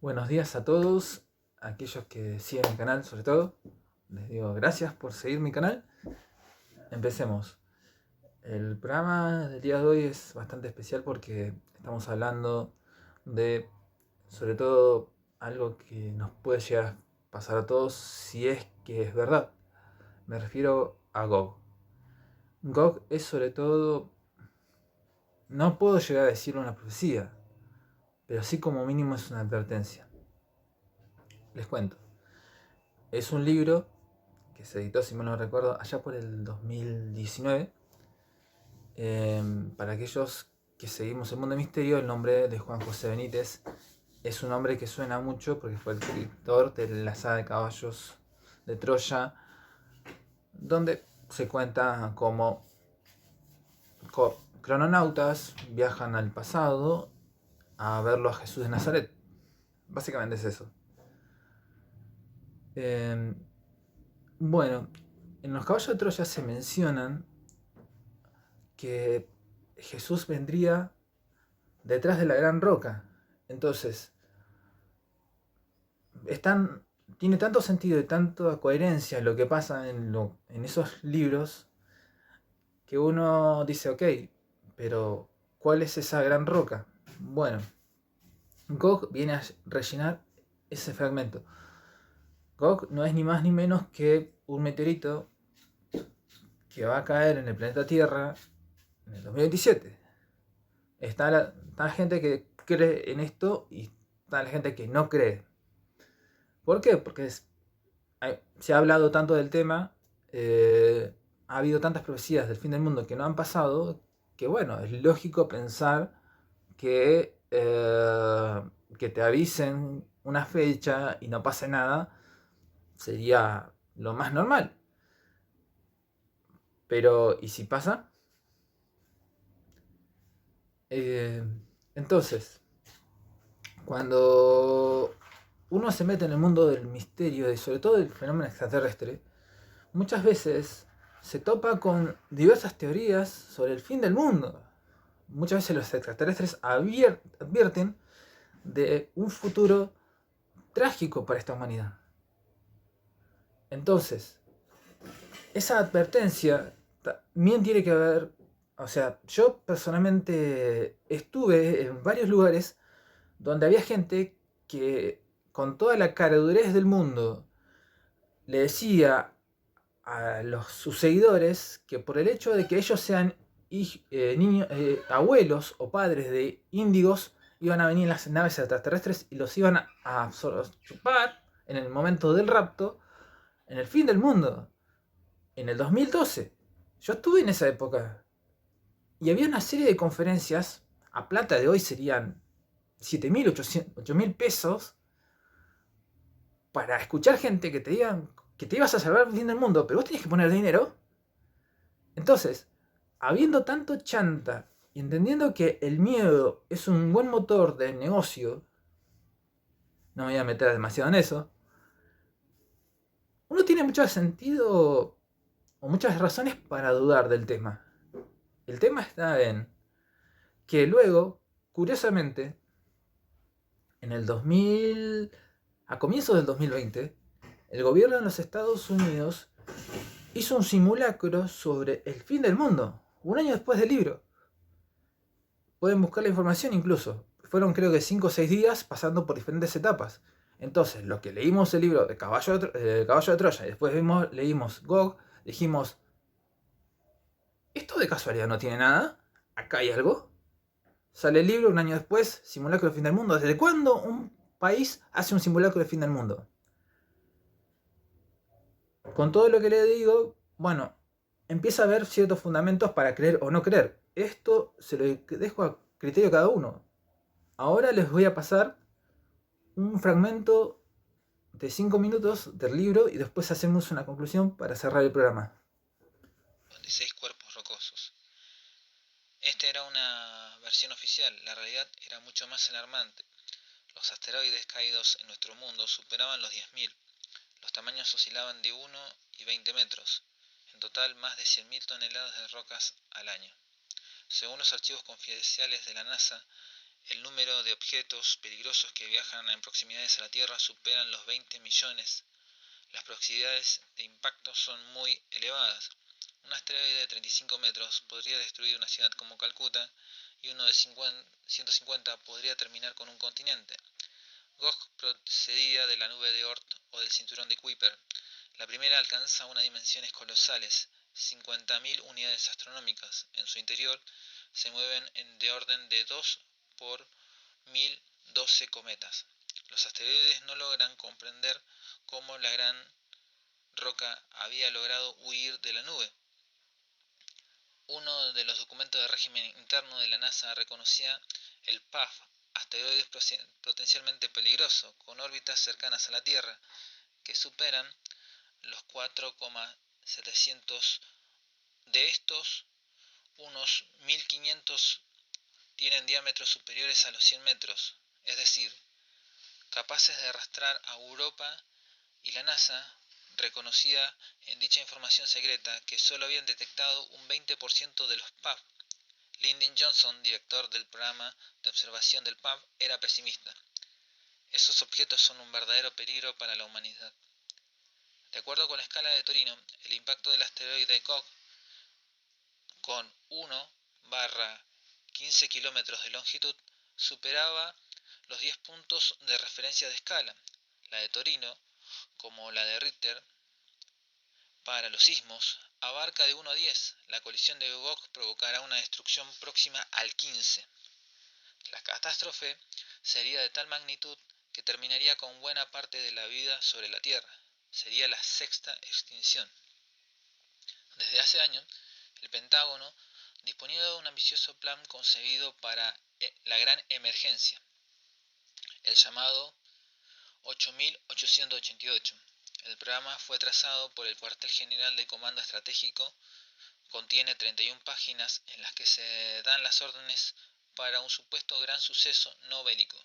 Buenos días a todos, aquellos que siguen mi canal sobre todo. Les digo gracias por seguir mi canal. Empecemos. El programa del día de hoy es bastante especial porque estamos hablando de, sobre todo, algo que nos puede llegar a pasar a todos si es que es verdad. Me refiero a GOG. GOG es sobre todo, no puedo llegar a decir una profecía, pero sí como mínimo es una advertencia. Les cuento. Es un libro que se editó, si mal no recuerdo, allá por el 2019. Para aquellos que seguimos el mundo de misterio, el nombre de Juan José Benítez es un nombre que suena mucho porque fue el escritor de la saga de caballos de Troya, donde se cuenta cómo crononautas viajan al pasado a verlo a Jesús de Nazaret. Básicamente es eso. Bueno, en los caballos de Troya se mencionan que Jesús vendría detrás de la gran roca. Entonces, tiene tanto sentido y tanta coherencia lo que pasa en esos libros que uno dice, ok, pero ¿cuál es esa gran roca? Bueno, Gog viene a rellenar ese fragmento. Gog no es ni más ni menos que un meteorito que va a caer en el planeta Tierra en el 2027. Está la gente que cree en esto y está la gente que no cree. ¿Por qué? Porque se ha hablado tanto del tema, ha habido tantas profecías del fin del mundo que no han pasado, que bueno, es lógico pensar que te avisen una fecha y no pase nada, sería lo más normal. Pero, ¿y si pasa? Eh, entonces, cuando uno se mete en el mundo del misterio y sobre todo del fenómeno extraterrestre, muchas veces se topa con diversas teorías sobre el fin del mundo. Muchas veces los extraterrestres advierten de un futuro trágico para esta humanidad. Entonces, esa advertencia también tiene que ver, o sea, yo personalmente estuve en varios lugares donde había gente que con toda la caradurez del mundo le decía a sus seguidores que por el hecho de que ellos sean abuelos o padres de índigos, iban a venir las naves extraterrestres y los iban a chupar en el momento del rapto, en el fin del mundo, en el 2012. Yo estuve en esa época y había una serie de conferencias, a plata de hoy serían 7.000, 8.000 pesos, para escuchar gente que te digan que te ibas a salvar el fin del mundo, pero vos tenías que poner dinero. Entonces, habiendo tanto chanta y entendiendo que el miedo es un buen motor de negocio, no me voy a meter demasiado en eso, uno tiene mucho sentido o muchas razones para dudar del tema. El tema está en que luego, curiosamente, en el 2000, a comienzos del 2020, el gobierno de los Estados Unidos hizo un simulacro sobre el fin del mundo, un año después del libro. Pueden buscar la información incluso. Fueron creo que 5 o 6 días pasando por diferentes etapas. Entonces, lo que leímos el libro de Caballo de Troya y después leímos GOG, dijimos, ¿esto de casualidad no tiene nada? ¿Acá hay algo? Sale el libro un año después, simulacro de fin del mundo. ¿Desde cuándo un país hace un simulacro de fin del mundo? Con todo lo que le digo, bueno, empieza a haber ciertos fundamentos para creer o no creer. Esto se lo dejo a criterio de cada uno. Ahora les voy a pasar un fragmento de 5 minutos del libro y después hacemos una conclusión para cerrar el programa. 56 cuerpos rocosos. Esta era una versión oficial, la realidad era mucho más alarmante. Los asteroides caídos en nuestro mundo superaban los 10.000. Los tamaños oscilaban de 1 y 20 metros. En total, más de 100.000 toneladas de rocas al año. Según los archivos confidenciales de la NASA, El número de objetos peligrosos que viajan en proximidades a la Tierra superan los 20 millones. Las probabilidades de impacto son muy elevadas. Un asteroide de 35 metros podría destruir una ciudad como Calcuta y uno de 150 podría terminar con un continente. Gogh procedía de la nube de Oort o del cinturón de Kuiper. La primera alcanza unas dimensiones colosales, 50.000 unidades astronómicas. En su interior se mueven de orden de 2 por 1012 cometas. Los asteroides no logran comprender cómo la gran roca había logrado huir de la nube. Uno de los documentos de régimen interno de la NASA reconocía el PAF, asteroides potencialmente peligrosos, con órbitas cercanas a la Tierra, que superan los 4,700. De estos, unos 1500 tienen diámetros superiores a los 100 metros, es decir, capaces de arrastrar a Europa, y la NASA reconocía en dicha información secreta que solo habían detectado un 20% de los PAF. Lyndon Johnson, director del programa de observación del PAF, era pesimista. Esos objetos son un verdadero peligro para la humanidad. De acuerdo con la escala de Torino, el impacto del asteroide Gogh, con 1/15 kilómetros de longitud, superaba los 10 puntos de referencia de escala. La de Torino, como la de Richter, para los sismos, abarca de 1 a 10. La colisión de Gogh provocará una destrucción próxima al 15. La catástrofe sería de tal magnitud que terminaría con buena parte de la vida sobre la Tierra. Sería la sexta extinción. Desde hace años, el Pentágono disponía de un ambicioso plan concebido para la gran emergencia, el llamado 8888. El programa fue trazado por el Cuartel General de Comando Estratégico. Contiene 31 páginas en las que se dan las órdenes para un supuesto gran suceso no bélico,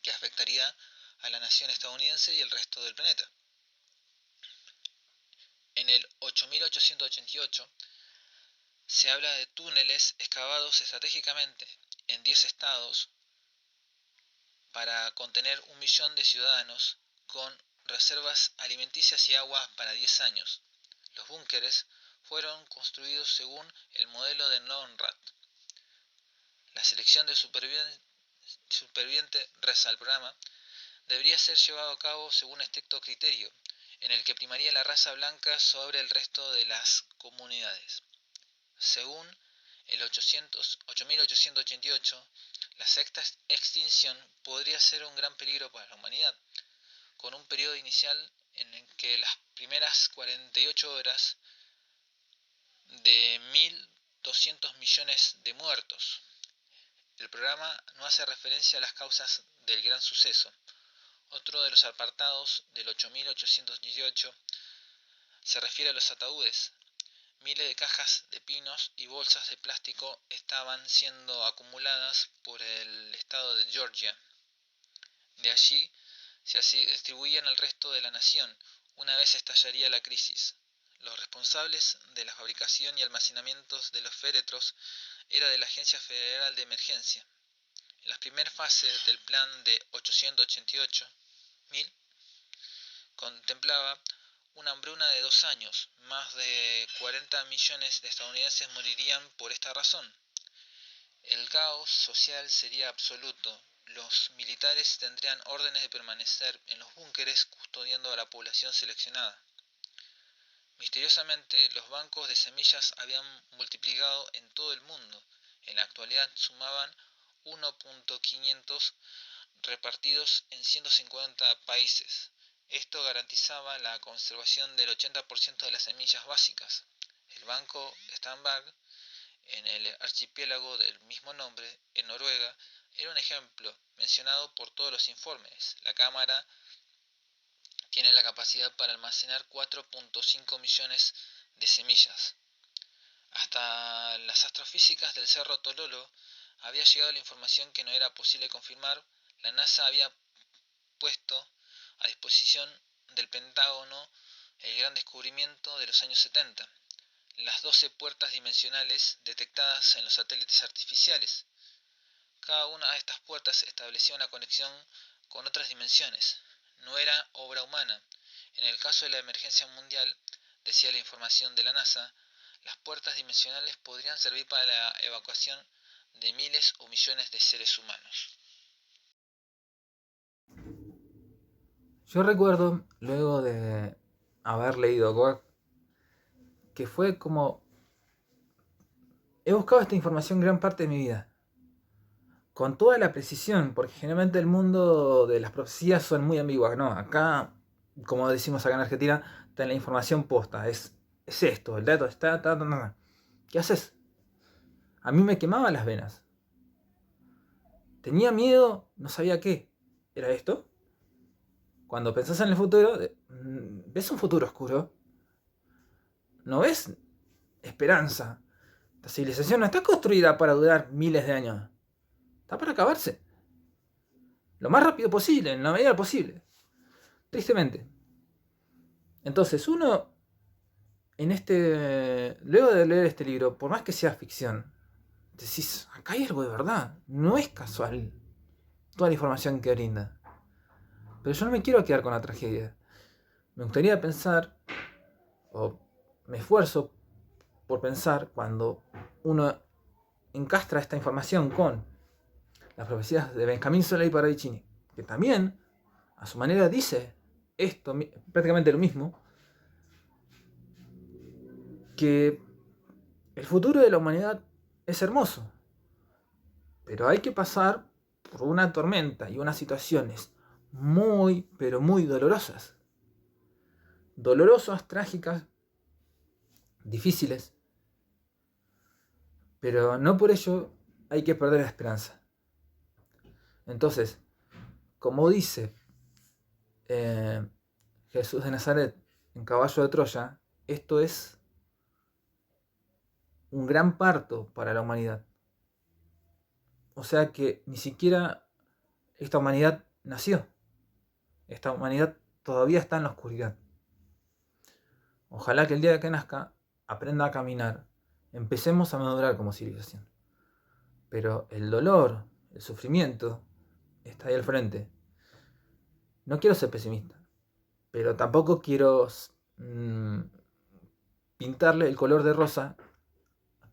que afectaría a la nación estadounidense y el resto del planeta. En el 8888 se habla de túneles excavados estratégicamente en 10 estados para contener 1 millón de ciudadanos con reservas alimenticias y agua para 10 años. Los búnkeres fueron construidos según el modelo de NORAD. La selección de superviviente reza al programa debería ser llevado a cabo según estricto criterio, en el que primaría la raza blanca sobre el resto de las comunidades. Según el 8888, la sexta extinción podría ser un gran peligro para la humanidad, con un periodo inicial en el que las primeras 48 horas de 1.200 millones de muertos. El programa no hace referencia a las causas del gran suceso. Otro de los apartados del 8818 se refiere a los ataúdes. Miles de cajas de pinos y bolsas de plástico estaban siendo acumuladas por el estado de Georgia. De allí se distribuían al resto de la nación una vez estallaría la crisis. Los responsables de la fabricación y almacenamiento de los féretros era de la Agencia Federal de Emergencia. En la primera fase del plan de 888.000 contemplaba una hambruna de 2 años. Más de 40 millones de estadounidenses morirían por esta razón. El caos social sería absoluto. Los militares tendrían órdenes de permanecer en los búnkeres custodiando a la población seleccionada. Misteriosamente, los bancos de semillas habían multiplicado en todo el mundo. En la actualidad sumaban 1.500 repartidos en 150 países. Esto garantizaba la conservación del 80% de las semillas básicas. El banco Stanberg, en el archipiélago del mismo nombre, en Noruega, era un ejemplo mencionado por todos los informes. La cámara tiene la capacidad para almacenar 4.5 millones de semillas. Hasta las astrofísicas del Cerro Tololo había llegado la información que no era posible confirmar. La NASA había puesto a disposición del Pentágono el gran descubrimiento de los años 70, las 12 puertas dimensionales detectadas en los satélites artificiales. Cada una de estas puertas establecía una conexión con otras dimensiones. No era obra humana. En el caso de la emergencia mundial, decía la información de la NASA, las puertas dimensionales podrían servir para la evacuación de miles o millones de seres humanos. Yo recuerdo, luego de haber leído Gork, que fue como... He buscado esta información gran parte de mi vida. Con toda la precisión, porque generalmente el mundo de las profecías son muy ambiguas. No, acá, como decimos acá en Argentina, está la información posta. Es esto, el dato está... ¿Qué haces? A mí me quemaba las venas. Tenía miedo, no sabía qué. ¿Era esto? Cuando pensás en el futuro, ves un futuro oscuro. No ves esperanza. La civilización no está construida para durar miles de años. Está para acabarse. Lo más rápido posible, en la medida posible. Tristemente. Entonces, uno, luego de leer este libro, por más que sea ficción, decís, acá hay algo de verdad. No es casual toda la información que brinda. Pero yo no me quiero quedar con la tragedia. Me gustaría pensar, o me esfuerzo por pensar, cuando uno encastra esta información con las profecías de Benjamín Solé y Parravicini, que también, a su manera, dice esto, prácticamente lo mismo, que el futuro de la humanidad es hermoso, pero hay que pasar por una tormenta y unas situaciones muy, pero muy dolorosas. Dolorosas, trágicas, difíciles, pero no por ello hay que perder la esperanza. Entonces, como dice Jesús de Nazaret en Caballo de Troya, esto es un gran parto para la humanidad. O sea que ni siquiera esta humanidad nació. Esta humanidad todavía está en la oscuridad. Ojalá que el día que nazca aprenda a caminar. Empecemos a madurar como civilización. Pero el dolor, el sufrimiento, está ahí al frente. No quiero ser pesimista, pero tampoco quiero pintarle el color de rosa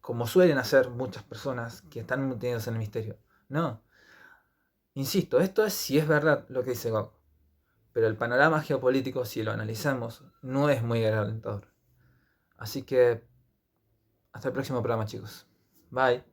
como suelen hacer muchas personas que están metidos en el misterio. No. Insisto, esto es si es verdad lo que dice Gok. Pero el panorama geopolítico, si lo analizamos, no es muy alentador. Así que hasta el próximo programa, chicos. Bye.